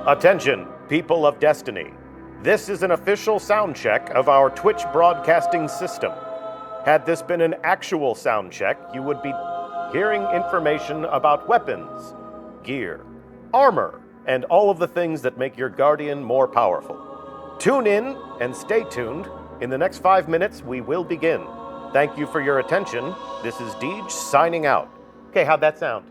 Attention, people of Destiny. This is an official sound check of our Twitch broadcasting system. Had this been an actual sound check, you would be hearing information about weapons, gear, armor, and all of the things that make your Guardian more powerful. Tune in and stay tuned. In the next 5 minutes, we will begin. Thank you for your attention. This is Deej signing out. Okay, how'd that sound?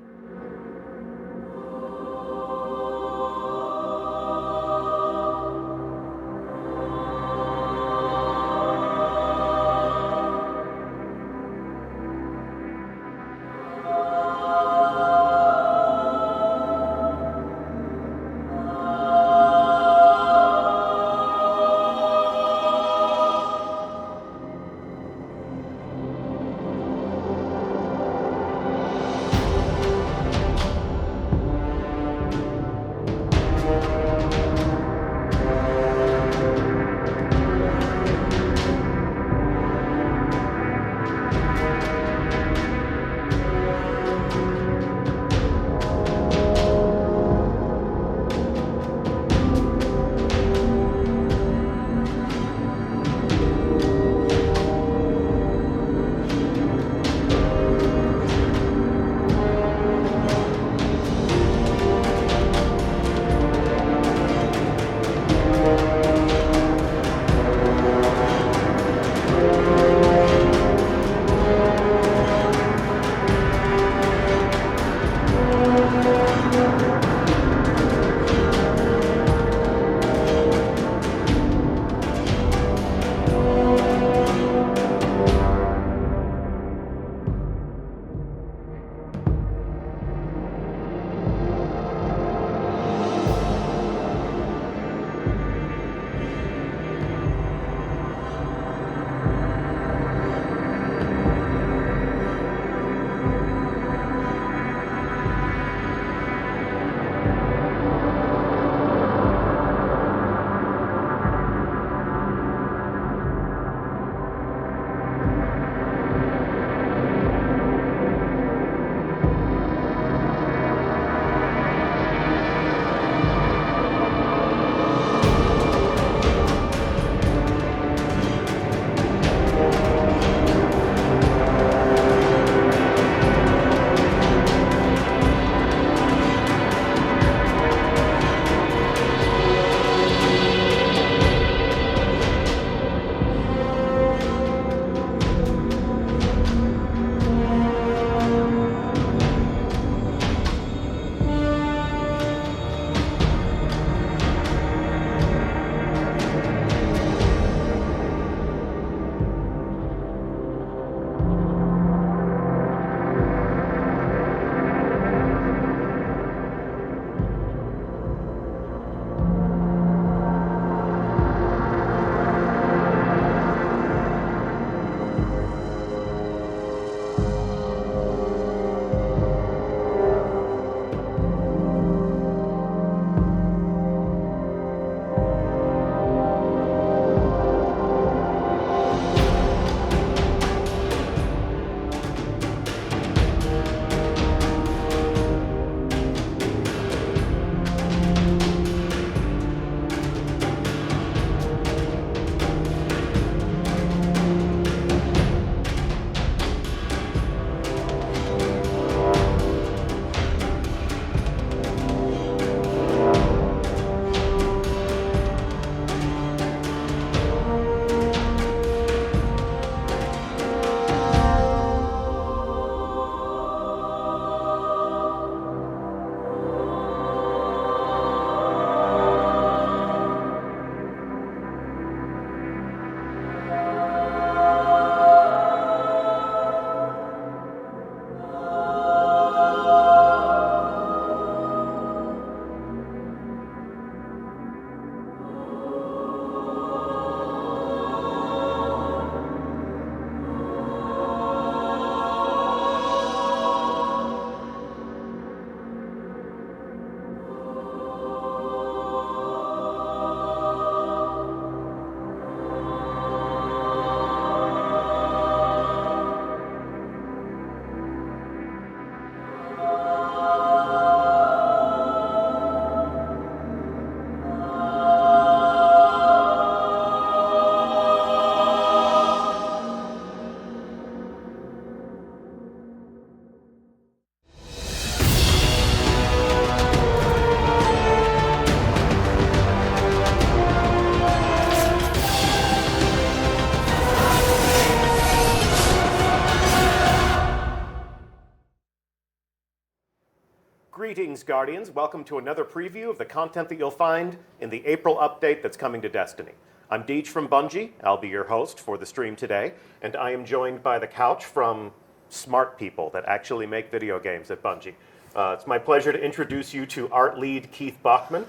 Greetings, Guardians. Welcome to another preview of the content that you'll find in the April update that's coming to Destiny. I'm Deej from Bungie. I'll be your host for the stream today, and I am joined by the couch from smart people that actually make video games at Bungie. It's my pleasure to introduce you to art lead Keith Bachman.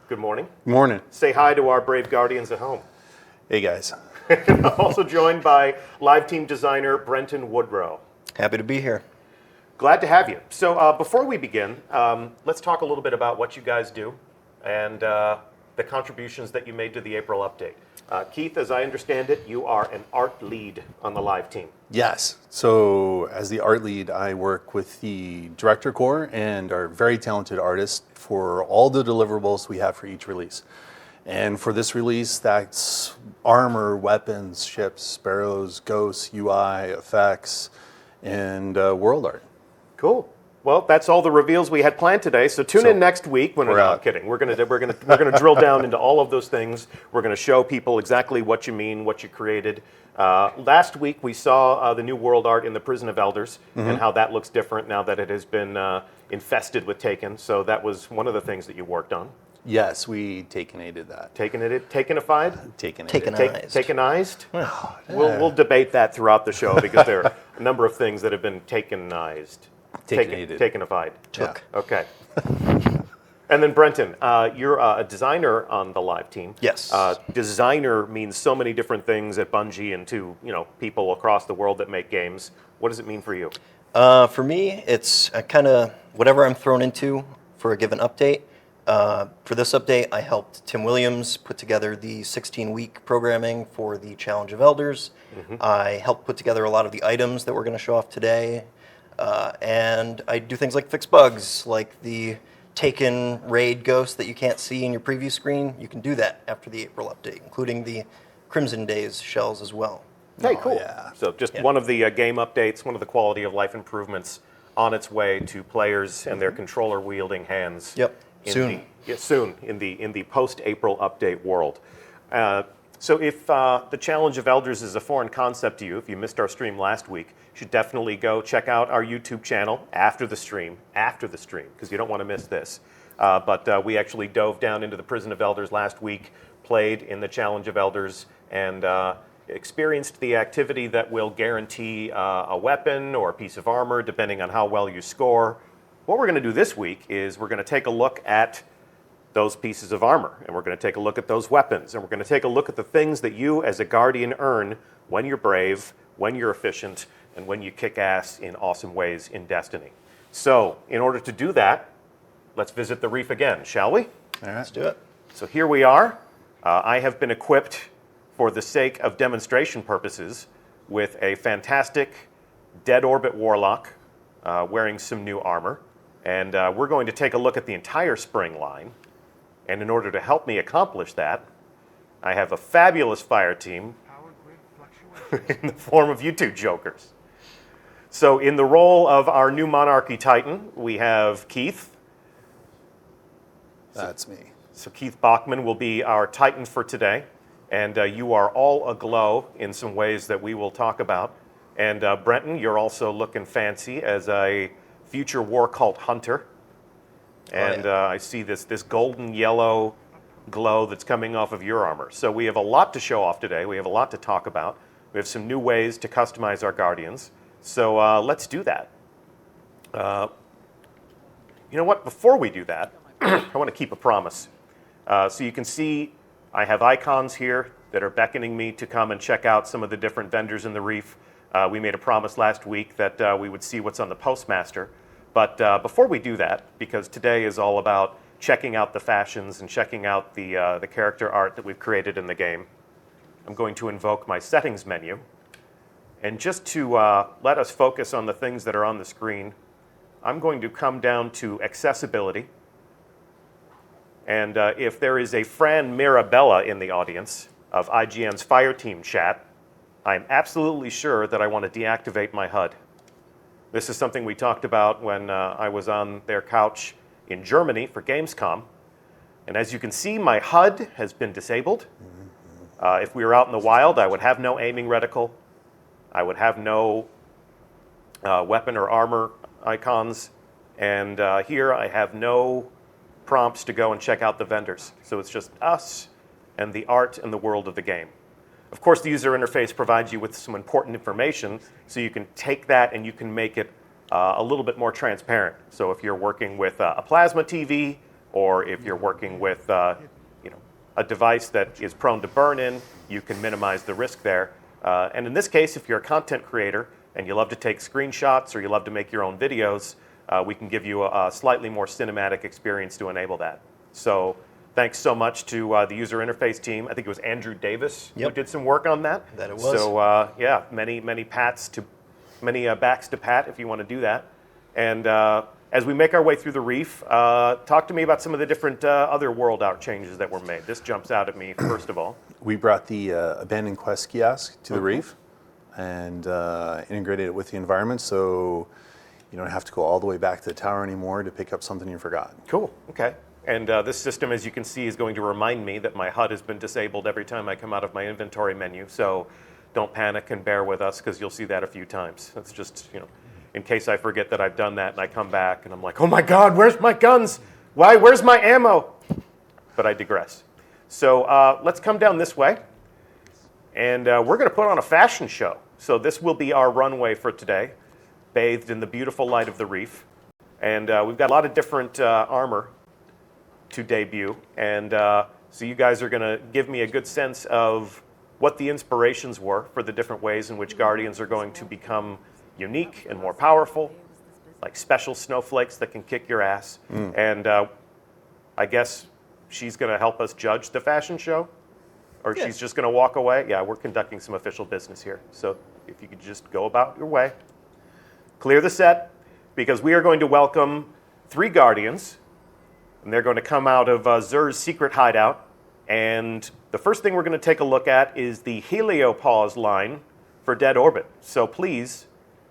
Good morning. Morning. Say hi to our brave Guardians at home. Hey, guys. Also joined by live team designer Brenton Woodrow. Happy to be here. Glad to have you. So before we begin, let's talk a little bit about what you guys do and the contributions that you made to the April update. Keith, as I understand it, you are an art lead on the live team. Yes. So as the art lead, I work with the director core and our very talented artists for all the deliverables we have for each release. And for this release, that's armor, weapons, ships, sparrows, ghosts, UI, effects, and world art. Cool. Well, that's all the reveals we had planned today. So tune in next week when we're not kidding. We're gonna drill down into all of those things. We're gonna show people exactly what you mean, what you created. Last week we saw the new world art in the Prison of Elders and how that looks different now that it has been infested with Taken. So that was one of the things that you worked on. Yes, we Takenated that. Takenified? Takenized. Takenized? We'll debate that throughout the show because there are a number of things that have been takenized. Takenated. Takenified. Took. Yeah. Okay. And then Brenton, you're a designer on the live team. Yes. Designer means so many different things at Bungie and to people across the world that make games. What does it mean for you? For me, it's kind of whatever I'm thrown into for a given update. For this update, I helped Tim Williams put together the 16-week programming for the Challenge of Elders. I helped put together a lot of the items that we're going to show off today. And I do things like fix bugs, like the Taken raid ghost that you can't see in your preview screen. You can do that after the April update, including the Crimson Days shells as well. Hey, cool. Yeah. So just one of the game updates, one of the quality of life improvements on its way to players and their controller wielding hands. Yep. Soon in the post-April update world. So if the Challenge of Elders is a foreign concept to you, if you missed our stream last week, you should definitely go check out our YouTube channel after the stream, because you don't want to miss this. But we actually dove down into the Prison of Elders last week, played in the Challenge of Elders, and experienced the activity that will guarantee a weapon or a piece of armor, depending on how well you score. What we're going to do this week is we're going to take a look at those pieces of armor, and we're going to take a look at those weapons, and we're going to take a look at the things that you as a Guardian earn when you're brave, when you're efficient, and when you kick ass in awesome ways in Destiny. So, in order to do that, let's visit the reef again, shall we? All right. Let's do it. So here we are. I have been equipped, for the sake of demonstration purposes, with a fantastic Dead Orbit Warlock, wearing some new armor. And we're going to take a look at the entire spring line. And in order to help me accomplish that, I have a fabulous fire team in the form of you two jokers. So in the role of our new Monarchy Titan, we have Keith. That's me. So Keith Bachman will be our Titan for today. And you are all aglow in some ways that we will talk about. And Brenton, you're also looking fancy as a future war cult hunter. And I see this golden yellow glow that's coming off of your armor. So we have a lot to show off today. We have a lot to talk about. We have some new ways to customize our Guardians. So let's do that. You know what? Before we do that, I want to keep a promise. So you can see I have icons here that are beckoning me to come and check out some of the different vendors in the reef. We made a promise last week that we would see what's on the Postmaster. But before we do that, because today is all about checking out the fashions and checking out the character art that we've created in the game, I'm going to invoke my settings menu. And just to let us focus on the things that are on the screen, I'm going to come down to accessibility. And if there is a Fran Mirabella in the audience of IGN's Fire Team chat, I'm absolutely sure that I want to deactivate my HUD. This is something we talked about when I was on their couch in Germany for Gamescom. And as you can see, my HUD has been disabled. If we were out in the wild, I would have no aiming reticle. I would have no weapon or armor icons. And here I have no prompts to go and check out the vendors. So it's just us and the art and the world of the game. Of course, the user interface provides you with some important information, so you can take that and you can make it a little bit more transparent. So if you're working with a plasma TV, or if you're working with a device that is prone to burn-in, you can minimize the risk there. And in this case, if you're a content creator and you love to take screenshots or you love to make your own videos, we can give you a slightly more cinematic experience to enable that. So thanks so much to the user interface team. I think it was Andrew Davis who did some work on that. That it was. So yeah, many backs to pat if you want to do that. And as we make our way through the reef, talk to me about some of the different other world out changes that were made. This jumps out at me first of all. We brought the abandoned quest kiosk to the reef and integrated it with the environment, so you don't have to go all the way back to the tower anymore to pick up something you forgot. Cool. Okay. And this system, as you can see, is going to remind me that my HUD has been disabled every time I come out of my inventory menu. So don't panic and bear with us, because you'll see that a few times. That's just, in case I forget that I've done that and I come back and I'm like, oh my God, where's my guns? Where's my ammo? But I digress. So let's come down this way. And we're going to put on a fashion show. So this will be our runway for today, bathed in the beautiful light of the reef. And we've got a lot of different armor to debut. And so you guys are going to give me a good sense of what the inspirations were for the different ways in which Guardians are going to become unique and more powerful, like special snowflakes that can kick your ass. And I guess she's going to help us judge the fashion show? Or she's just going to walk away? Yeah, we're conducting some official business here. So if you could just go about your way. Clear the set, because we are going to welcome 3 Guardians, and they're going to come out of Zur's secret hideout. And the first thing we're going to take a look at is the Heliopause line for Dead Orbit. So please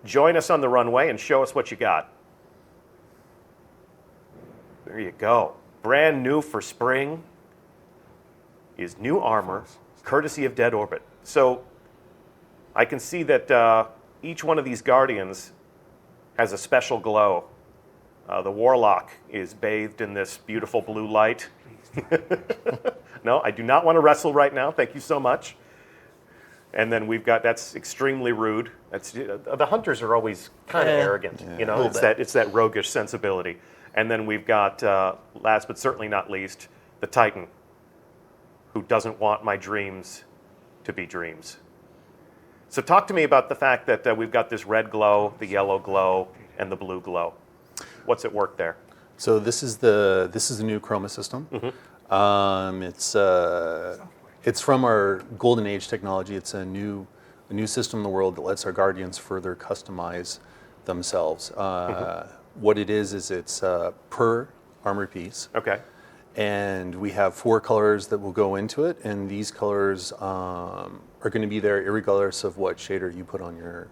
join us on the runway and show us what you got. There you go. Brand new for spring is new armor, courtesy of Dead Orbit. So I can see that each one of these Guardians has a special glow. The Warlock is bathed in this beautiful blue light. No, I do not want to wrestle right now. Thank you so much. And then we've got, that's extremely rude. That's, the hunters are always kind of arrogant, It's that roguish sensibility. And then we've got, last but certainly not least, the Titan, who doesn't want my dreams to be dreams. So talk to me about the fact that we've got this red glow, the yellow glow, and the blue glow. What's at work there? So this is the new chroma system. It's from our Golden Age technology. It's a new system in the world that lets our Guardians further customize themselves. What it is it's per armor piece. Okay. And we have 4 colors that will go into it, and these colors are going to be there regardless of what shader you put on your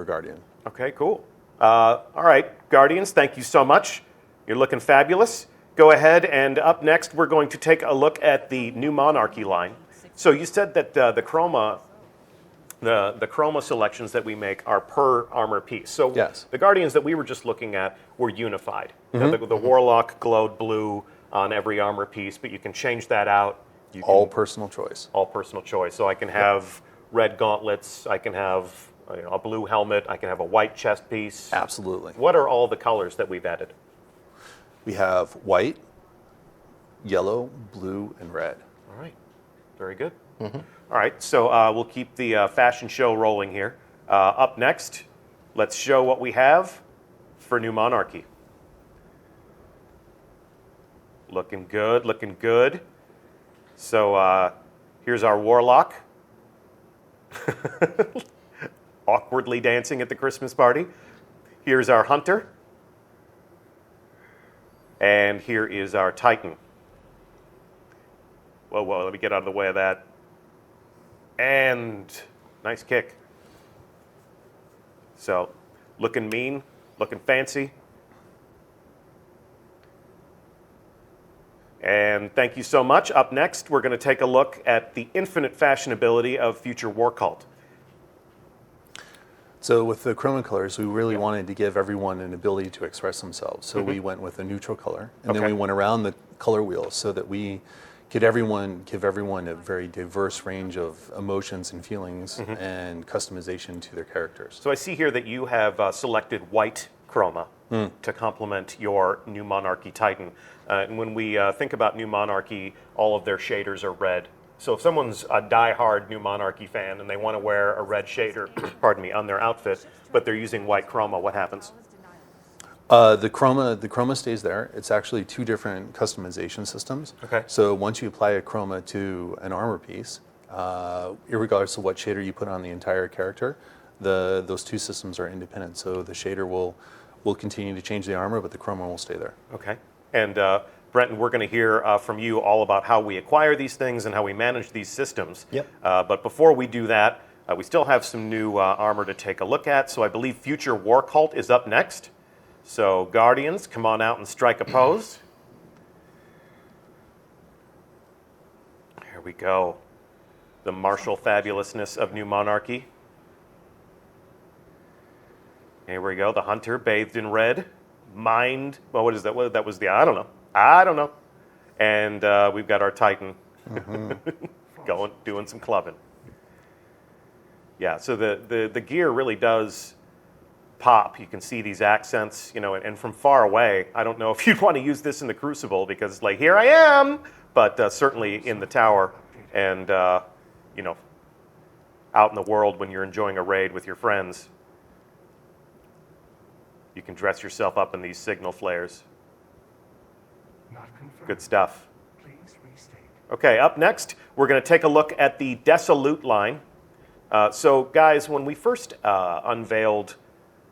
Guardian. Okay, cool. All right, Guardians, thank you so much. You're looking fabulous. Go ahead, and up next, we're going to take a look at the new Monarchy line. So you said that the chroma selections that we make are per armor piece. So yes. The Guardians that we were just looking at were unified. The Warlock glowed blue on every armor piece, but you can change that out. All personal choice. All personal choice. So I can have red gauntlets, I can have a blue helmet, I can have a white chest piece. Absolutely. What are all the colors that we've added? We have white, yellow, blue, and red. All right. Very good. All right, so we'll keep the fashion show rolling here. Up next, let's show what we have for New Monarchy. Looking good, looking good. So here's our Warlock. Awkwardly dancing at the Christmas party. Here's our Hunter. And here is our Titan. Whoa, let me get out of the way of that. And nice kick. So, looking mean, looking fancy. And thank you so much. Up next, we're going to take a look at the infinite fashionability of future War Cult. So with the chroma colors, we really wanted to give everyone an ability to express themselves. So we went with a neutral color, and then we went around the color wheel so that we could give everyone a very diverse range of emotions and feelings and customization to their characters. So I see here that you have selected white chroma to complement your New Monarchy Titan. And when we think about New Monarchy, all of their shaders are red. So if someone's a die-hard New Monarchy fan and they want to wear a red shader, pardon me, on their outfit, but they're using white chroma, what happens? The chroma stays there. It's actually two different customization systems. Okay. So once you apply a chroma to an armor piece, irregardless of what shader you put on the entire character, those two systems are independent. So the shader will continue to change the armor, but the chroma will stay there. Okay. And Brenton, we're going to hear from you all about how we acquire these things and how we manage these systems. Yep. But before we do that, we still have some new armor to take a look at. So I believe Future War Cult is up next. So Guardians, come on out and strike a pose. Here we go. The martial fabulousness of New Monarchy. Here we go. The Hunter bathed in red. Mind. Well, what is that? That was the. I don't know. And we've got our Titan doing some clubbing. Yeah. So the gear really does pop. You can see these accents, and from far away. I don't know if you'd want to use this in the Crucible because, like, here I am. But certainly in the tower, and out in the world when you're enjoying a raid with your friends. You can dress yourself up in these signal flares. Good stuff. Okay, up next, we're going to take a look at the Desolute line. So, guys, when we first unveiled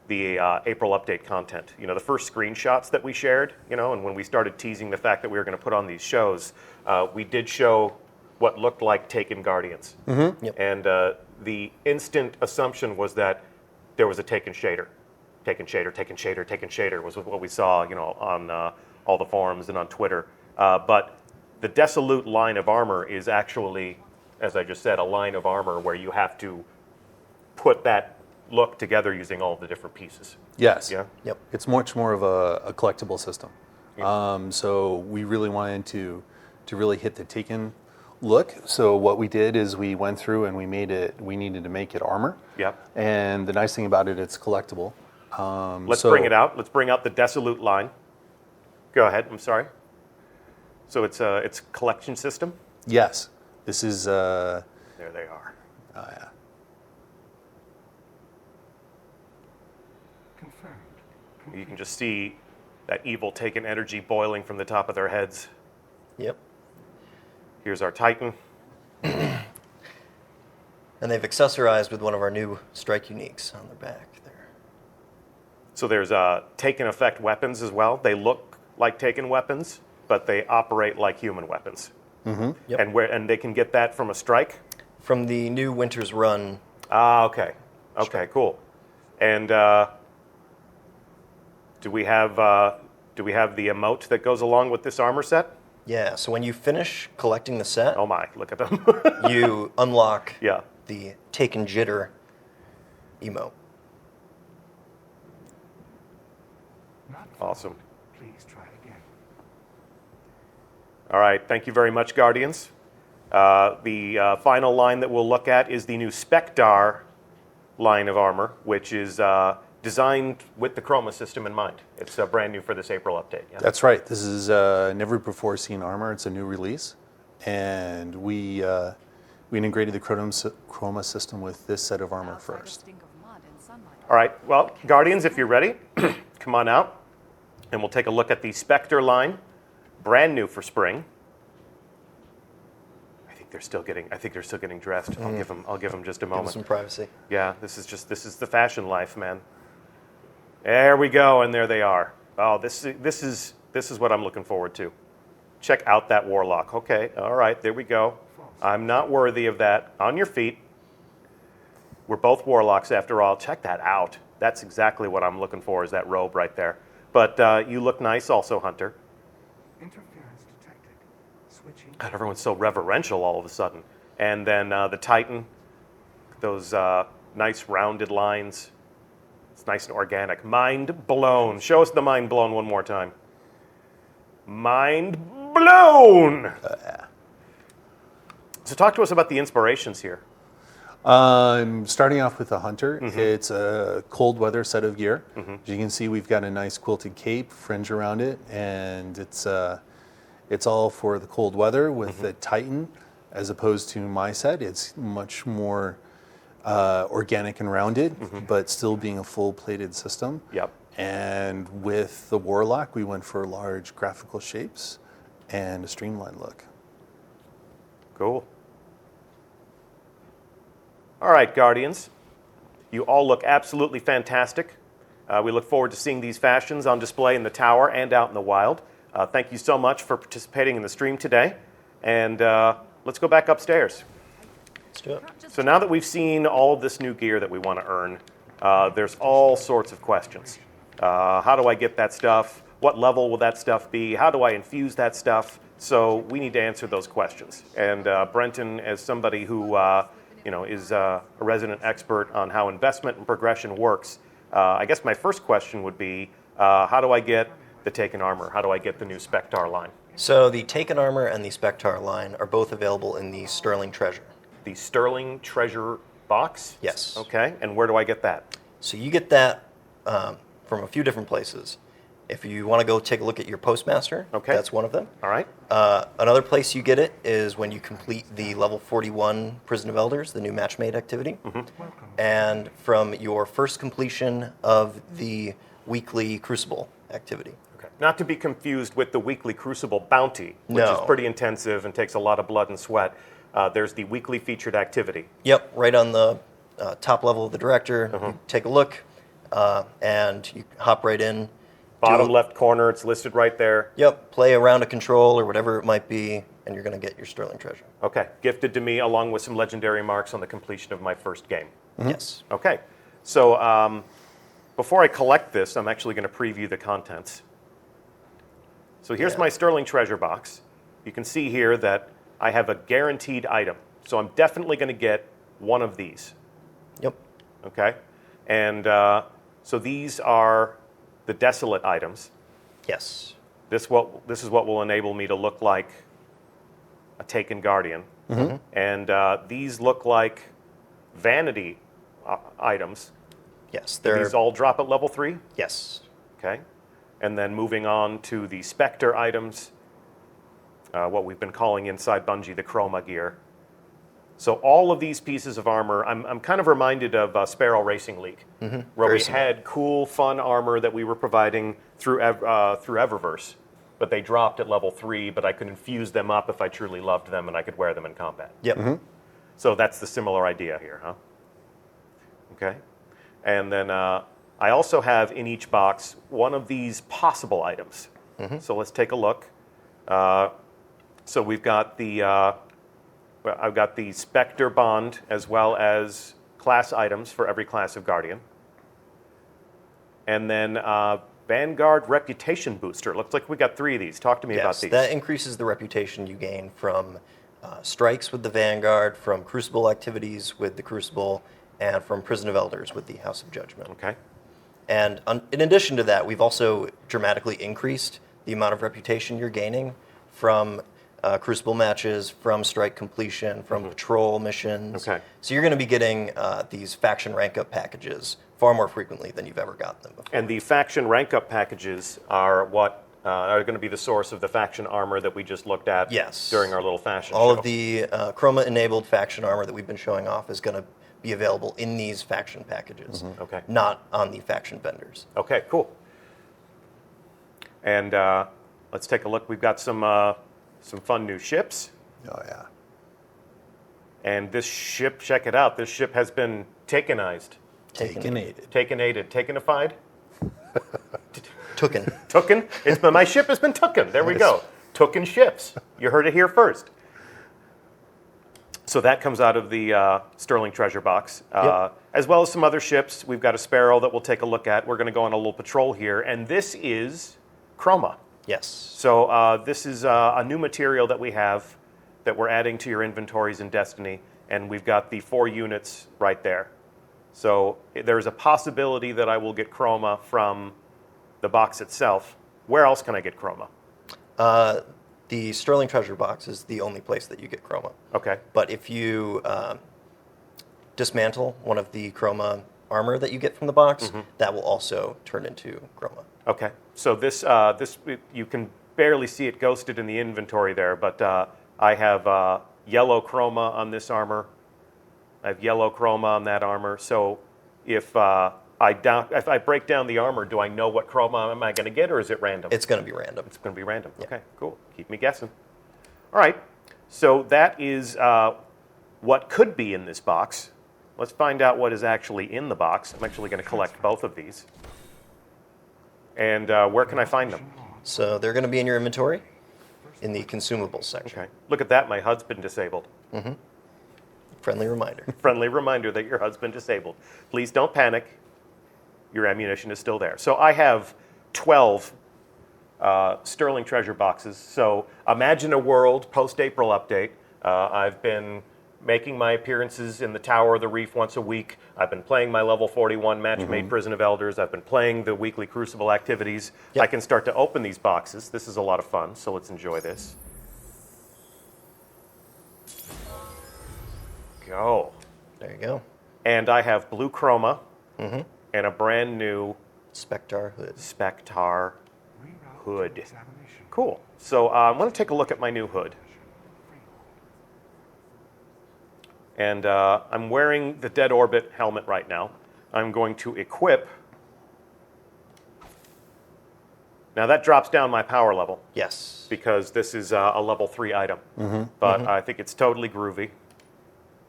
the April update content, the first screenshots that we shared, and when we started teasing the fact that we were going to put on these shows, we did show what looked like Taken Guardians. Yep. And the instant assumption was that there was a Taken shader. Taken shader was what we saw, on all the forums and on Twitter. But the Desolute line of armor is actually, as I just said, a line of armor where you have to put that look together using all the different pieces. Yes. Yeah. Yep. It's much more of a collectible system. So we really wanted to really hit the Taken look. So what we did is we went through and we needed to make it armor. Yep. And the nice thing about it, it's collectible. Let's bring it out. Let's bring out the Desolute line. Go ahead. I'm sorry. So it's a collection system? Yes. This is... There they are. Oh, yeah. You can just see that evil Taken energy boiling from the top of their heads. Yep. Here's our Titan. And they've accessorized with one of our new strike uniques on their back there. So there's Taken effect weapons as well. They look like Taken weapons, but they operate like human weapons. Yep. And they can get that from a strike? From the new Winter's Run. Ah, okay. Okay, cool. And do we have the emote that goes along with this armor set? Yeah, so when you finish collecting the set, Oh my, look at them. you unlock Yeah. the Taken Jitter emote. Awesome. Please try again. All right, thank you very much, Guardians. The final line that we'll look at is the new Spectar line of armor, which is designed with the chroma system in mind. It's brand new for this April update. Yeah? That's right. This is never before seen armor. It's a new release. And we integrated the chroma system with this set of armor first. All right, well, Guardians, if you're ready, come on out. And we'll take a look at the Spectre line, brand new for spring. I think they're still getting dressed. I'll give them just a Give them moment. some privacy. Yeah, this is the fashion life, man. There we go, and there they are. Oh, this is what I'm looking forward to. Check out that Warlock. Okay, all right, there we go. I'm not worthy of that. On your feet. We're both Warlocks after all. Check that out. That's exactly what I'm looking for, is that robe right there. But you look nice also, Hunter. Interference detected. Switching. God, everyone's so reverential all of a sudden. And then the Titan, those nice rounded lines. It's nice and organic. Mind blown. Show us the mind blown one more time. Mind blown! So talk to us about the inspirations here. Starting off with the Hunter, it's a cold weather set of gear. As you can see, we've got a nice quilted cape, fringe around it, and it's all for the cold weather. With the Titan, as opposed to my set, it's much more organic and rounded, but still being a full plated system. Yep. And with the Warlock, we went for large graphical shapes and a streamlined look. Cool. All right, Guardians. You all look absolutely fantastic. We look forward to seeing these fashions on display in the tower and out in the wild. Thank you so much for participating in the stream today. And let's go back upstairs. Let's do it. So now that we've seen all of this new gear that we want to earn, there's all sorts of questions. How do I get that stuff? What level will that stuff be? How do I infuse that stuff? So we need to answer those questions. And Brenton, as somebody who is a resident expert on how investment and progression works, I guess my first question would be, how do I get the Taken Armor? How do I get the new Spectar line? So the Taken Armor and the Spectar line are both available in the Sterling Treasure. The Sterling Treasure box? Yes. Okay, and where do I get that? So you get that from a few different places. If you want to go take a look at your Postmaster, Okay. that's one of them. All right. Another place you get it is when you complete the level 41 Prison of Elders, the new matchmade activity. And from your first completion of the weekly Crucible activity. Okay. Not to be confused with the weekly Crucible bounty, which No. is pretty intensive and takes a lot of blood and sweat. There's the weekly featured activity. Yep, right on the top level of the director. You take a look, and you hop right in. Bottom Do- left corner, it's listed right there. Yep, play a round of control or whatever it might be, and you're going to get your Sterling Treasure. Okay, gifted to me along with some legendary marks on the completion of my first game. Yes. Okay, so before I collect this, I'm actually going to preview the contents. So here's Yeah. my Sterling Treasure box. You can see here that I have a guaranteed item. So I'm definitely going to get one of these. Yep. Okay, and so these are the desolate items. Yes. This is what will enable me to look like a Taken Guardian. And these look like vanity items. Yes. Do They're these all drop at level 3? yes. Okay. And then moving on to the Spectre items, what we've been calling inside Bungie the Chroma gear. So all of these pieces of armor, I'm kind of reminded of Sparrow Racing League, where Very we similar. had cool, fun armor that we were providing through Eververse, but they dropped at level 3, but I could infuse them up if I truly loved them and I could wear them in combat. Yep. So that's the similar idea here, huh? Okay. And then I also have in each box one of these possible items. So let's take a look. So we've got the I've got the Spectre Bond as well as class items for every class of Guardian. And then Vanguard Reputation Booster. Looks like we got 3 of these. Talk to me about Yes. these. That increases the reputation you gain from strikes with the Vanguard, from Crucible activities with the Crucible, and from Prison of Elders with the House of Judgment. Okay. And in addition to that, we've also dramatically increased the amount of reputation you're gaining from Crucible matches, from strike completion, from patrol missions. Okay. So you're going to be getting these faction rank up packages far more frequently than you've ever gotten them before. And the faction rank up packages are what are going to be the source of the faction armor that we just looked at Yes. during our little fashion All show. of the Chroma enabled faction armor that we've been showing off is going to be available in these faction packages, Okay. not on the faction vendors. Okay, cool. And let's take a look. We've got some fun new ships. Oh yeah. And this ship, check it out. This ship has been takenized. Takenated. Takinated. Takenified? Tooken. Tooken? My ship has been tooken. There we go. Tooken ships. You heard it here first. So that comes out of the Sterling Treasure box. As well as some other ships. We've got a Sparrow that we'll take a look at. We're going to go on a little patrol here. And this is Chroma. Yes. So this is a new material that we have that we're adding to your inventories in Destiny. And we've got the 4 units right there. So there's a possibility that I will get chroma from the box itself. Where else can I get chroma? The Sterling Treasure box is the only place that you get chroma. Okay. But if you dismantle one of the chroma armor that you get from the box, that will also turn into chroma. Okay. So this you can barely see it ghosted in the inventory there, but I have yellow chroma on this armor. I have yellow chroma on that armor. So if I break down the armor, do I know what chroma am I going to get, or is it random? It's going to be random. It's going to be random. Yeah. Okay, cool. Keep me guessing. All right. So that is what could be in this box. Let's find out what is actually in the box. I'm actually going to collect both of these. And where can I find them? So they're going to be in your inventory in the consumables section. Okay. Look at that. My HUD's been disabled. Friendly reminder. Friendly reminder that your HUD's been disabled. Please don't panic. Your ammunition is still there. So I have 12 Sterling Treasure boxes. So imagine a world post-April update. I've been making my appearances in the Tower of the Reef once a week. I've been playing my level 41 match-made Prison of Elders. I've been playing the weekly Crucible activities. Yep. I can start to open these boxes. This is a lot of fun, so let's enjoy this. Go. There you go. And I have blue chroma and a brand new Spectar hood. Spectar Reroute hood. to examination. Cool. So I'm going to take a look at my new hood. And I'm wearing the Dead Orbit helmet right now. I'm going to equip. Now that drops down my power level Yes. because this is a level 3 item. But I think it's totally groovy.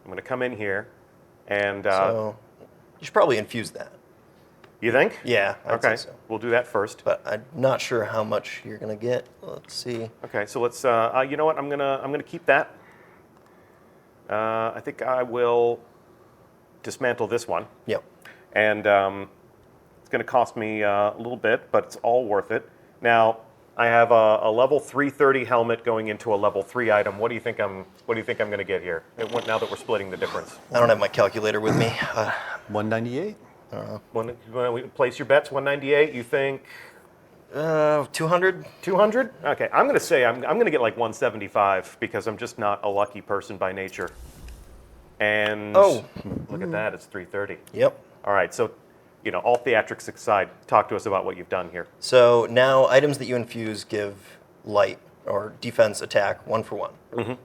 I'm going to come in here and... So you should probably infuse that. you think? Yeah, I'd Okay, say so. we'll do that first. But I'm not sure how much you're going to get. Let's see. Okay, so let's. You know what? I'm gonna keep that. I think I will dismantle this one, Yep. and it's gonna cost me a little bit, but it's all worth it. Now I have a level 330 helmet going into a level 3 item. What do you think I'm gonna get here? Now that we're splitting the difference. I don't have my calculator with me. 198? We place your bets. 198. You think 200? 200? Okay, I'm gonna say I'm gonna get like 175 because I'm just not a lucky person by nature. And Oh. look at that, it's 330. Yep. All right, so all theatrics aside, talk to us about what you've done here. So now items that you infuse give light or defense attack 1 for 1.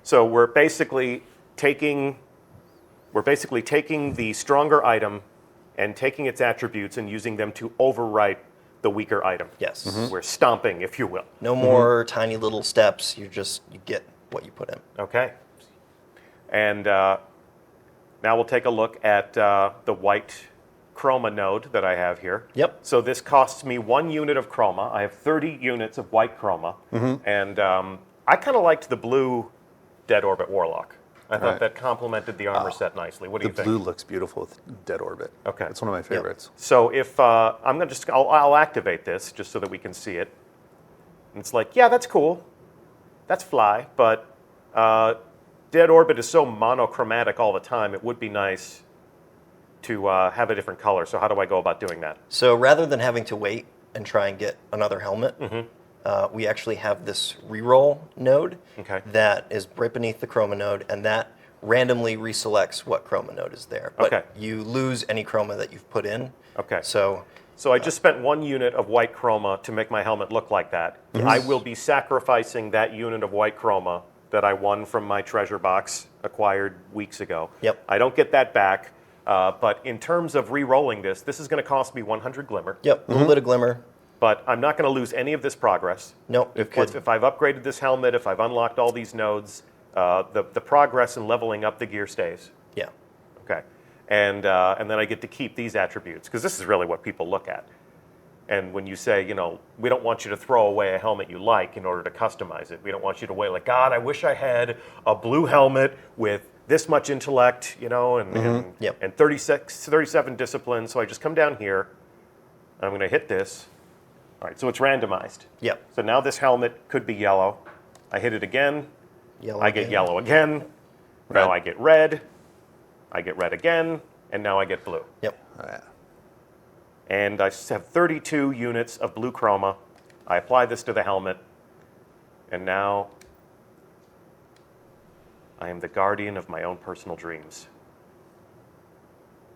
So we're basically taking the stronger item and taking its attributes and using them to overwrite the weaker item. Yes. We're stomping, if you will. No more tiny little steps. You get what you put in. Okay. And now we'll take a look at the white chroma node that I have here. Yep. So this costs me 1 unit of chroma. I have 30 units of white chroma. And I kind of liked the blue Dead Orbit Warlock. I thought Right. that complemented the armor set nicely. What do The you think? blue looks beautiful with Dead Orbit. Okay. It's one of my favorites. So if I'll activate this just so that we can see it. And it's like, yeah, that's cool. That's fly, but Dead Orbit is so monochromatic all the time. It would be nice to have a different color. So how do I go about doing that? So rather than having to wait and try and get another helmet, we actually have this reroll node Okay. that is right beneath the chroma node, and that randomly reselects what chroma node is there. But Okay. you lose any chroma that you've put in. Okay. So So I just spent 1 unit of white chroma to make my helmet look like that. I will be sacrificing that unit of white chroma that I won from my treasure box acquired weeks ago. Yep. I don't get that back, but in terms of re-rolling this is going to cost me 100 glimmer. yep, a little bit of glimmer. But I'm not going to lose any of this progress. Nope, you could. If I've upgraded this helmet, if I've unlocked all these nodes, the progress in leveling up the gear stays. Yeah. Okay. And then I get to keep these attributes, because this is really what people look at. And when you say, we don't want you to throw away a helmet you like in order to customize it. We don't want you to wait like, God, I wish I had a blue helmet with this much intellect, and Yep. and 37 discipline. So I just come down here. I'm going to hit this. All right, so it's randomized. Yep. So now this helmet could be yellow. I hit it again. Yellow I get again. yellow again. Now Red. I get red. I get red again. and now I get blue. Yep. Oh, yeah. And I have 32 units of blue chroma. I apply this to the helmet, and now I am the guardian of my own personal dreams.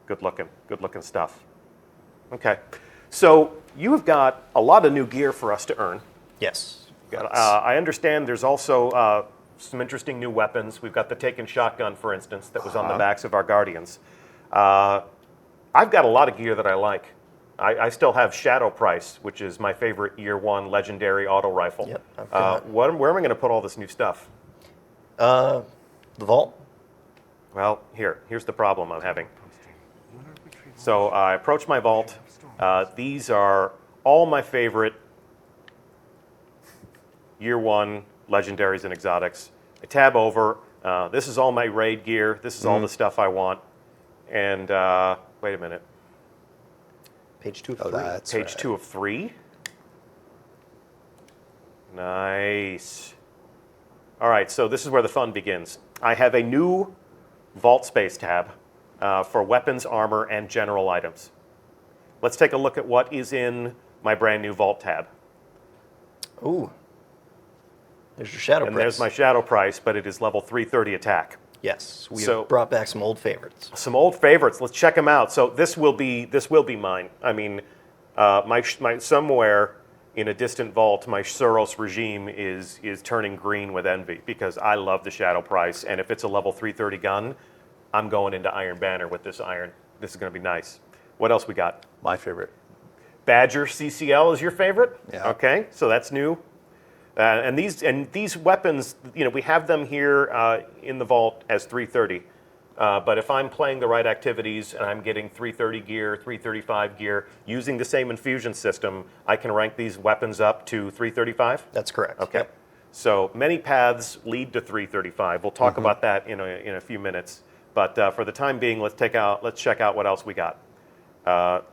Good looking stuff. Okay, so you have got a lot of new gear for us to earn. Yes. I understand there's also some interesting new weapons. We've got the Taken shotgun, for instance, that was on the backs of our Guardians. I've got a lot of gear that I like. I still have Shadow Price, which is my favorite Year 1 legendary auto rifle. Yep, I've got- Where am I going to put all this new stuff? The vault? Well, here's the problem I'm having. So I approach my vault. These are all my favorite Year 1 legendaries and exotics. I tab over. This is all my raid gear. This is all the stuff I want. And wait a minute. Page 2 of Oh, 3. that's Page right. 2 of 3. Nice. All right, so this is where the fun begins. I have a new vault space tab for weapons, armor, and general items. Let's take a look at what is in my brand new vault tab. Ooh. There's your shadow And price. there's my shadow price, but it is level 330 attack. Yes, we So- have brought back some old favorites. Some old favorites. Let's check them out. So this will be mine. I mean, my somewhere in a distant vault, my Suros regime is turning green with envy because I love the Shadow Price, and if it's a level 330 gun, I'm going into Iron Banner with this iron. This is going to be nice. What else we got? My favorite. Badger CCL is your favorite? Yeah. Okay, so that's new. And these weapons, we have them here in the vault as 330. But if I'm playing the right activities and I'm getting 330 gear, 335 gear, using the same infusion system, I can rank these weapons up to 335? That's correct. Okay. Yep. So many paths lead to 335. We'll talk about that in a few minutes. But for the time being, let's check out what else we got.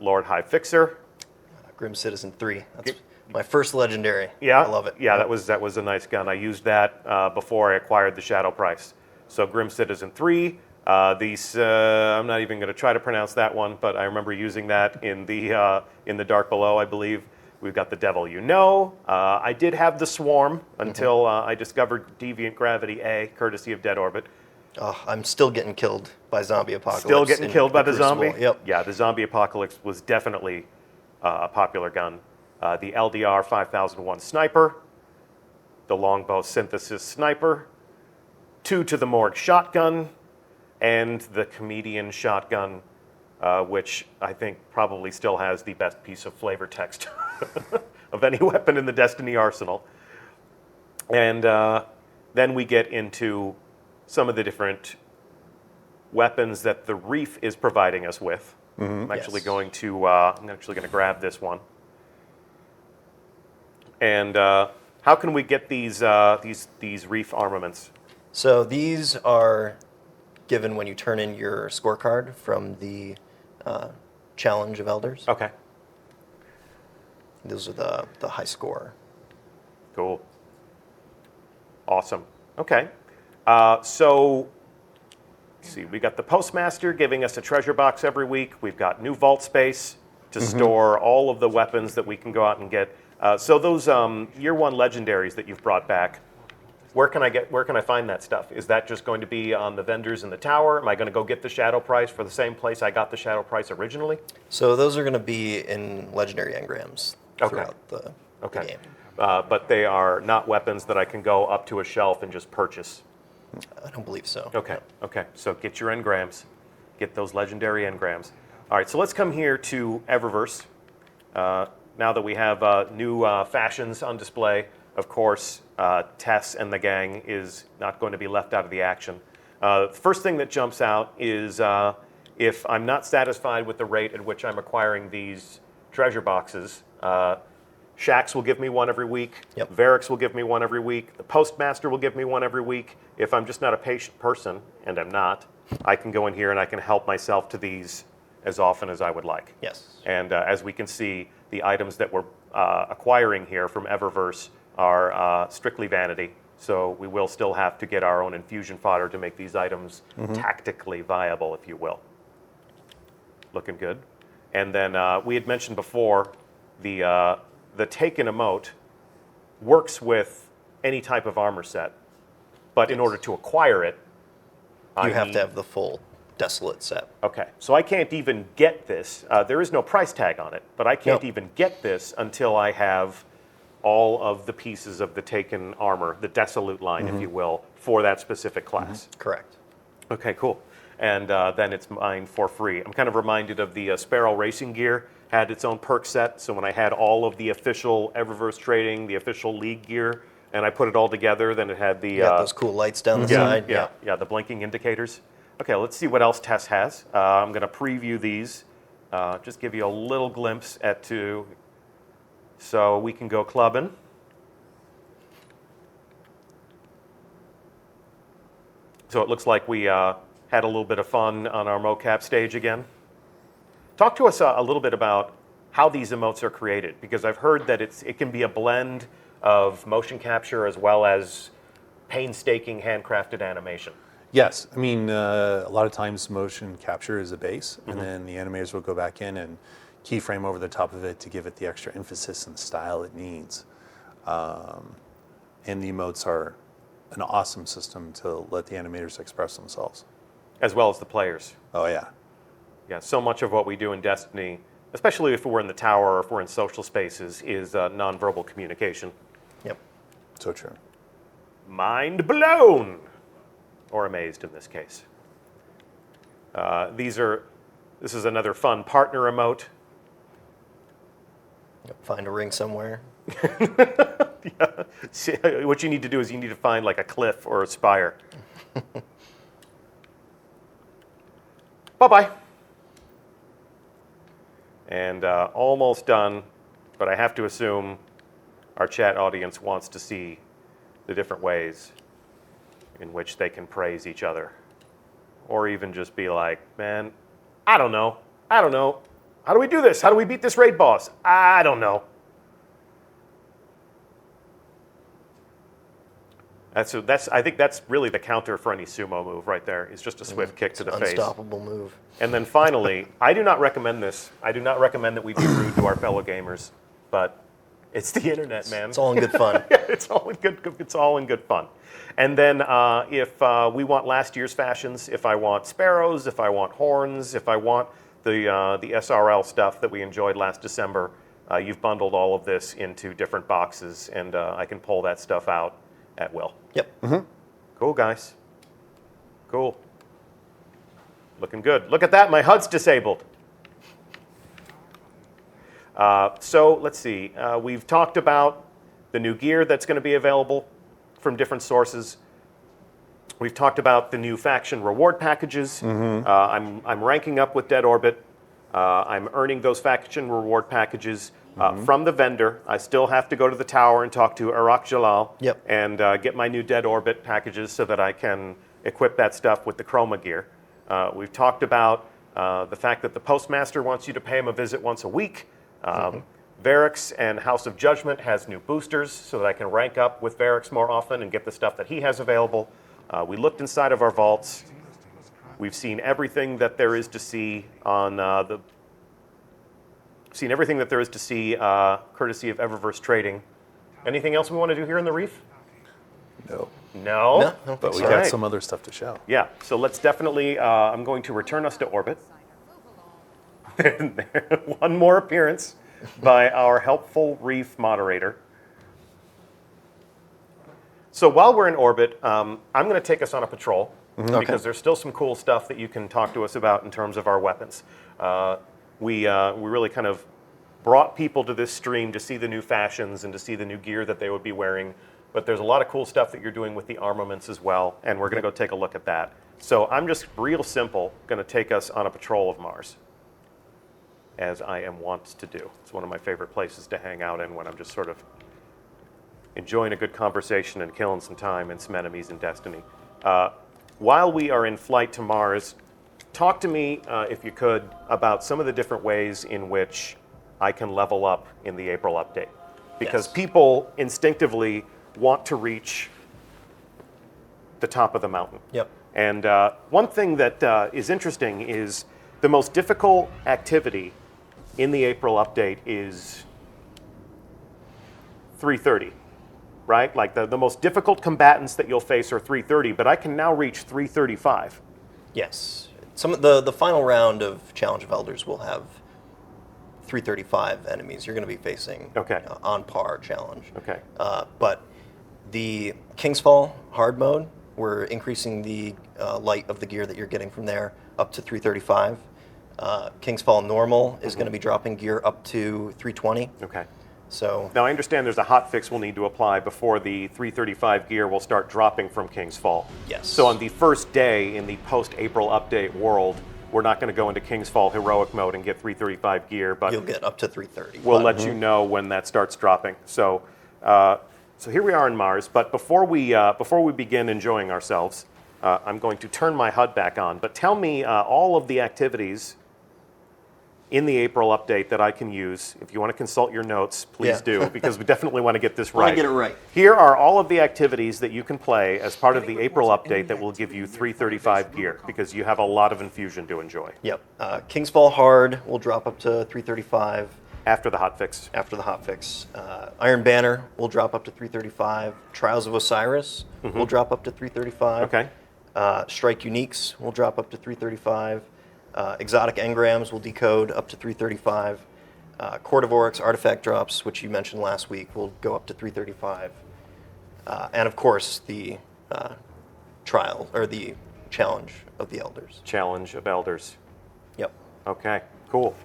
Lord High Fixer. Grim Citizen 3. That's my first legendary. Yeah, I love it. Yeah, that was a nice gun. I used that before I acquired the Shadow Price. So Grim Citizen 3. I'm not even going to try to pronounce that one, but I remember using that in the Dark Below, I believe. We've got the Devil You Know. I did have the Swarm until I discovered Deviant Gravity A, courtesy of Dead Orbit. Oh, I'm still getting killed by Zombie Apocalypse. Still getting in killed by the Crucible. zombie? Yep. Yeah, the Zombie Apocalypse was definitely a popular gun. The LDR 5001 Sniper, the Longbow Synthesis Sniper, 2 to the Morgue Shotgun, and the Comedian Shotgun, which I think probably still has the best piece of flavor text of any weapon in the Destiny arsenal. And then we get into some of the different weapons that the Reef is providing us with. I'm actually Yes. going to grab this one. And how can we get these Reef armaments? So these are given when you turn in your scorecard from the Challenge of Elders. Okay, Those are the high score. cool. Awesome. Okay. So, let's see, we got the Postmaster giving us a treasure box every week. We've got new vault space to store all of the weapons that we can go out and get. So those Year 1 legendaries that you've brought back, where can I find that stuff? Is that just going to be on the vendors in the tower? Am I going to go get the Shadow Price for the same place I got the Shadow Price originally? So those are going to be in legendary engrams throughout the game. But they are not weapons that I can go up to a shelf and just purchase. I don't believe so. Okay, okay. So get your engrams. Get those legendary engrams. All right, so let's come here to Eververse. Now that we have new fashions on display, of course, Tess and the gang is not going to be left out of the action. The first thing that jumps out is if I'm not satisfied with the rate at which I'm acquiring these treasure boxes, Shax will give me one every week. Yep. Varix will give me one every week. The Postmaster will give me one every week. If I'm just not a patient person, and I'm not, I can go in here and I can help myself to these as often as I would like. Yes. And as we can see, the items that we're acquiring here from Eververse are strictly vanity. So we will still have to get our own infusion fodder to make these items tactically viable, if you will. Looking good. And then we had mentioned before the Taken emote works with any type of armor set, but in order to acquire it, You have to have the full Desolate set. Okay, so I can't even get this. There is no price tag on it, but I can't Nope. even get this until I have all of the pieces of the Taken armor, the Desolate line, if you will, for that specific class. Correct. Okay, cool. And then it's mine for free. I'm kind of reminded of the Sparrow Racing Gear had its own perk set. So when I had all of the official Eververse trading, the official league gear, and I put it all together, then it had the You got those cool lights down the side. yeah, the blinking indicators. Okay, let's see what else Tess has. I'm going to preview these, just give you a little glimpse at two. So we can go clubbing. So it looks like we had a little bit of fun on our mocap stage again. Talk to us a little bit about how these emotes are created, because I've heard that it can be a blend of motion capture as well as painstaking handcrafted animation. Yes, I mean, a lot of times motion capture is a base, and then the animators will go back in and keyframe over the top of it to give it the extra emphasis and style it needs. And the emotes are an awesome system to let the animators express themselves. As well as the players. Oh yeah. Yeah, so much of what we do in Destiny, especially if we're in the tower or if we're in social spaces, is nonverbal communication. Yep. So true. Mind blown! Or amazed in this case. This is another fun partner emote. Yep. Find a ring somewhere. Yeah. See, what you need to do is you need to find like a cliff or a spire. Bye-bye. And almost done, but I have to assume our chat audience wants to see the different ways in which they can praise each other. Or even just be like, man, I don't know. How do we do this? How do we beat this raid boss? I don't know. I think that's really the counter for any sumo move right there. It's just a swift kick to the face. Unstoppable move. And then finally, I do not recommend this. I do not recommend that we be rude to our fellow gamers, but it's the internet, man. It's all in good fun. It's all in good fun. And then if we want last year's fashions, if I want sparrows, if I want horns, if I want the SRL stuff that we enjoyed last December, you've bundled all of this into different boxes, and I can pull that stuff out at will. Yep. Cool, guys. Cool. Looking good. Look at that, my HUD's disabled. So let's see. We've talked about the new gear that's going to be available from different sources. We've talked about the new faction reward packages. I'm ranking up with Dead Orbit. I'm earning those faction reward packages from the vendor. I still have to go to the tower and talk to Arak Jalal and get my new Dead Orbit packages so that I can equip that stuff with the chroma gear. We've talked about the fact that the Postmaster wants you to pay him a visit once a week. Varix and House of Judgment has new boosters so that I can rank up with Varix more often and get the stuff that he has available. We looked inside of our vaults. We've seen everything that there is to see on courtesy of Eververse Trading. Anything else we want to do here in the Reef? No. No? No, I don't think But we so. got Alright. some other stuff to show. Yeah, so let's definitely, I'm going to return us to orbit. One more appearance by our helpful Reef moderator. So while we're in orbit, I'm going to take us on a patrol because there's still some cool stuff that you can talk to us about in terms of our weapons. We really kind of brought people to this stream to see the new fashions and to see the new gear that they would be wearing. But there's a lot of cool stuff that you're doing with the armaments as well, and we're going to go take a look at that. So I'm just real simple going to take us on a patrol of Mars, as I am wont to do. It's one of my favorite places to hang out in when I'm just sort of enjoying a good conversation and killing some time and some enemies in Destiny. While we are in flight to Mars, talk to me, if you could, about some of the different ways in which I can level up in the April update. Because people instinctively want to reach the top of the mountain. Yep. And one thing that is interesting is The most difficult activity in the April update is 330, right? Like the most difficult combatants that you'll face are 330, but I can now reach 335. Yes. Some of the final round of Challenge of Elders will have 335 enemies you're going to be facing. Okay. On par challenge. Okay. But the King's Fall hard mode, we're increasing the light of the gear that you're getting from there up to 335. King's Fall normal is going to be dropping gear up to 320. Okay. So Now I understand there's a hot fix we'll need to apply before the 335 gear will start dropping from King's Fall. Yes. So on the first day in the post-April update world, we're not going to go into King's Fall heroic mode and get 335 gear, but you'll get up to 330. we'll let you know when that starts dropping. So, so here we are in Mars. But before we begin enjoying ourselves, I'm going to turn my HUD back on. But tell me all of the activities in the April update that I can use. If you want to consult your notes, please Yeah. do, because we definitely want to get this Wanna right. get it right. Here are all of the activities that you can play as part of the April update that will give you 335 gear, because you have a lot of infusion to enjoy Yep. King's Fall hard will drop up to 335 after the hotfix. after the hotfix. Iron Banner will drop up to 335. Trials of Osiris will drop up to 335. Okay. Strike Uniques will drop up to 335. Exotic Engrams will decode up to 335. Court of Oryx artifact drops, which you mentioned last week, will go up to 335. And of course, the trial, or the Challenge of the Elders. Challenge of Elders. Yep. Okay, cool.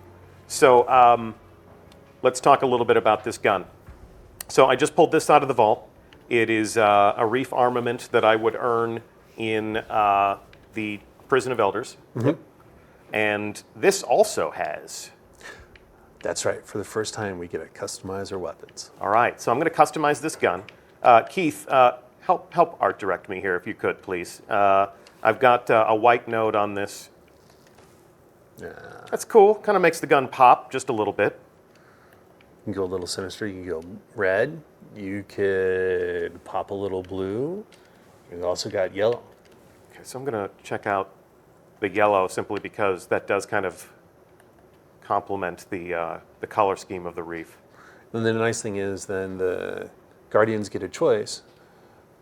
So let's talk a little bit about this gun. So I just pulled this out of the vault. It is a reef armament that I would earn in the Prison of Elders. And this also has. That's right. For the first time, we get to customize our weapons. All right, so I'm going to customize this gun. Keith, help art direct me here if you could, please. I've got a white node on this. Yeah. That's cool. Kind of makes the gun pop just a little bit. You can go a little sinister. You can go red. You could pop a little blue. You also got yellow. Okay, so I'm going to check out the yellow simply because that does kind of complement the color scheme of the reef. And then the nice thing is then the Guardians get a choice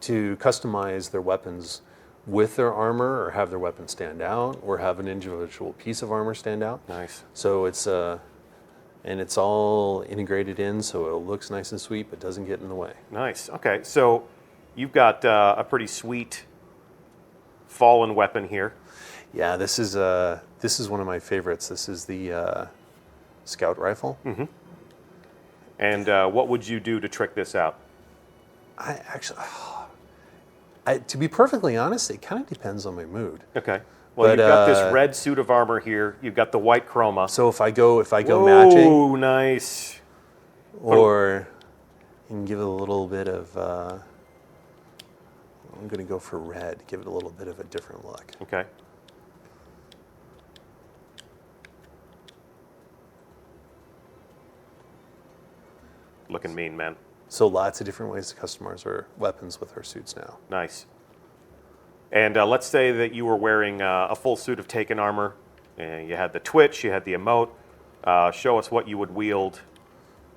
to customize their weapons with their armor, or have their weapon stand out, or have an individual piece of armor stand out. Nice. So it's and it's all integrated in, so it looks nice and sweet, but doesn't get in the way. Nice. Okay, so you've got a pretty sweet fallen weapon here. Yeah, this is one of my favorites. This is the scout rifle. And what would you do to trick this out? I actually, to be perfectly honest, it kind of depends on my mood. Okay. Well, But, you've got this red suit of armor here. You've got the white chroma. So if I go matching, Oh, nice. or you can give it a little bit of. I'm going to go for red. Give it a little bit of a different look. Okay. Looking mean, man. So lots of different ways to customize our weapons with our suits now. Nice. And let's say that you were wearing a full suit of Taken armor. And you had the Twitch, you had the emote. Show us what you would wield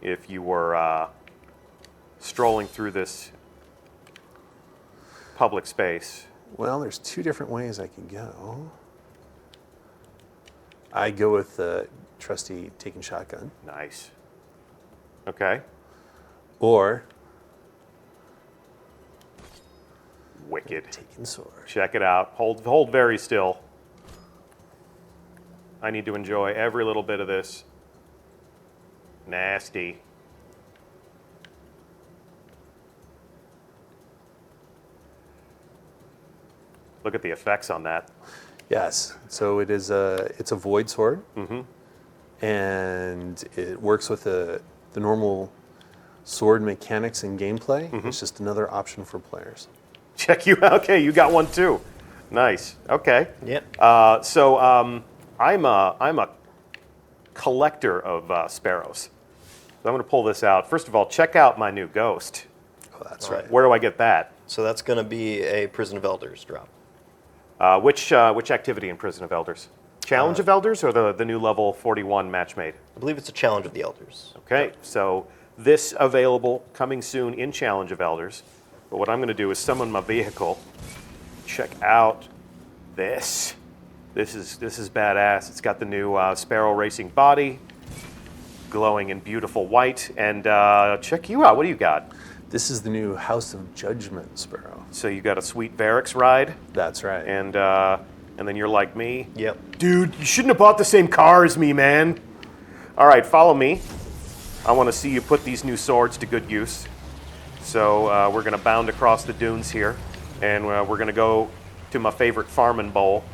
if you were strolling through this public space. Well, there's two different ways I can go. I go with the trusty Taken shotgun, Nice. Okay. or Wicked. Taken sword. Check it out. Hold very still. I need to enjoy every little bit of this. Nasty. Look at the effects on that. Yes. So it's a void sword, and it works with the normal sword mechanics and gameplay. It's just another option for players. Check you out. Okay, you got one too. Nice. Okay. Yep. I'm a collector of sparrows. So I'm going to pull this out. First of all, check out my new ghost. Oh, that's right. Where do I get that? So that's going to be a Prison of Elders drop. Which activity in Prison of Elders? Challenge of Elders or the new level 41 match made? I believe it's a Challenge of the Elders. Okay, so this available coming soon in Challenge of Elders. But what I'm going to do is summon my vehicle. Check out this. This is badass. It's got the new Sparrow Racing body, glowing in beautiful white. And check you out. What do you got? This is the new House of Judgment Sparrow. So you got a sweet Varix ride, That's right. and then you're like me. Yep. Dude, you shouldn't have bought the same car as me, man. All right, follow me. I want to see you put these new swords to good use. So we're going to bound across the dunes here, and we're going to go to my favorite farming bowl.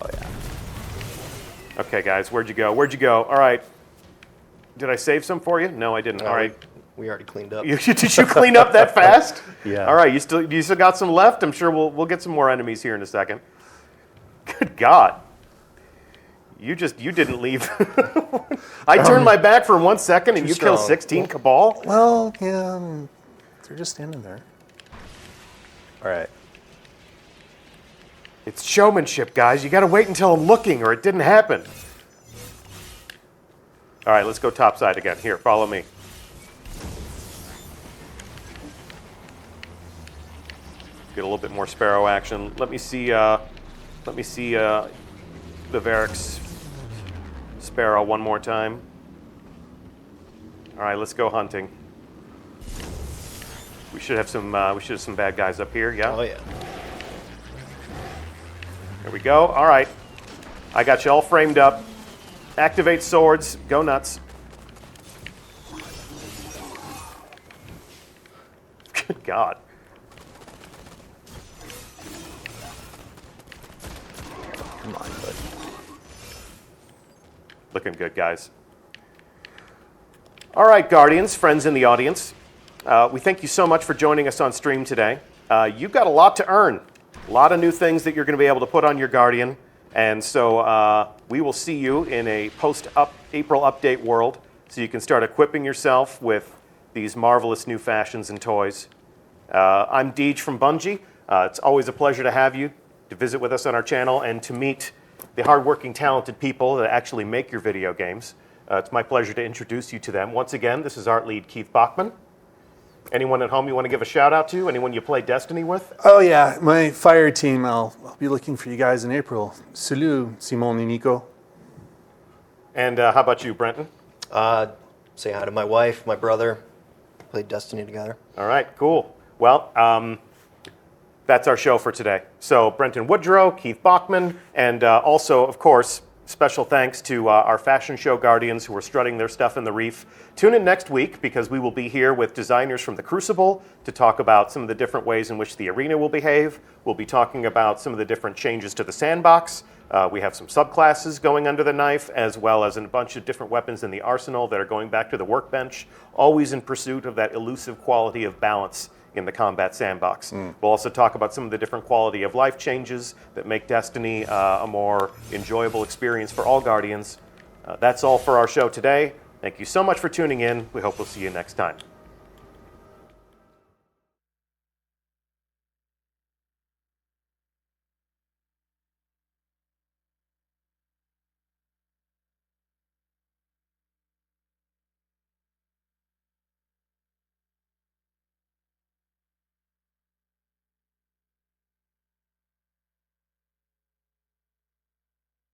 Oh yeah. Okay, guys, where'd you go? Where'd you go? All right. Did I save some for you? No, I didn't. All right. We already cleaned up. Did you clean up that fast? Yeah. All right. You still got some left? I'm sure we'll get some more enemies here in a second. Good God. You didn't leave. I turned my back for 1 second and you killed strong. 16 Cabal? Well, yeah, they're just standing there. All right. It's showmanship, guys. You got to wait until I'm looking or it didn't happen. All right, let's go topside again. Here, follow me. Get a little bit more Sparrow action. Let me see the Varix Sparrow one more time. All right, let's go hunting. We should have some bad guys up here. Yeah. Oh yeah. There we go. All right. I got you all framed up. Activate swords. Go nuts. Good God. Come on, bud. Looking good, guys. All right, Guardians, friends in the audience. We thank you so much for joining us on stream today. You've got a lot to earn. A lot of new things that you're going to be able to put on your Guardian. And so we will see you in a post-April update world so you can start equipping yourself with these marvelous new fashions and toys. I'm Deej from Bungie. It's always a pleasure to have you, to visit with us on our channel, and to meet the hardworking, talented people that actually make your video games. It's my pleasure to introduce you to them. Once again, this is Art Lead Keith Bachman. Anyone at home you want to give a shout out to? Anyone you play Destiny with? Oh yeah, my fire team. I'll be looking for you guys in April. Salut, Simon and Nico. And how about you, Brenton? Say hi to my wife, my brother. Played Destiny together. All right, cool. Well, that's our show for today. So Brenton Woodrow, Keith Bachman, and also, of course, special thanks to our fashion show guardians who are strutting their stuff in the reef. Tune in next week because we will be here with designers from the Crucible to talk about some of the different ways in which the arena will behave. We'll be talking about some of the different changes to the sandbox. We have some subclasses going under the knife, as well as a bunch of different weapons in the arsenal that are going back to the workbench, always in pursuit of that elusive quality of balance in the combat sandbox. We'll also talk about some of the different quality of life changes that make Destiny a more enjoyable experience for all Guardians. That's all for our show today. Thank you so much for tuning in. We hope we'll see you next time.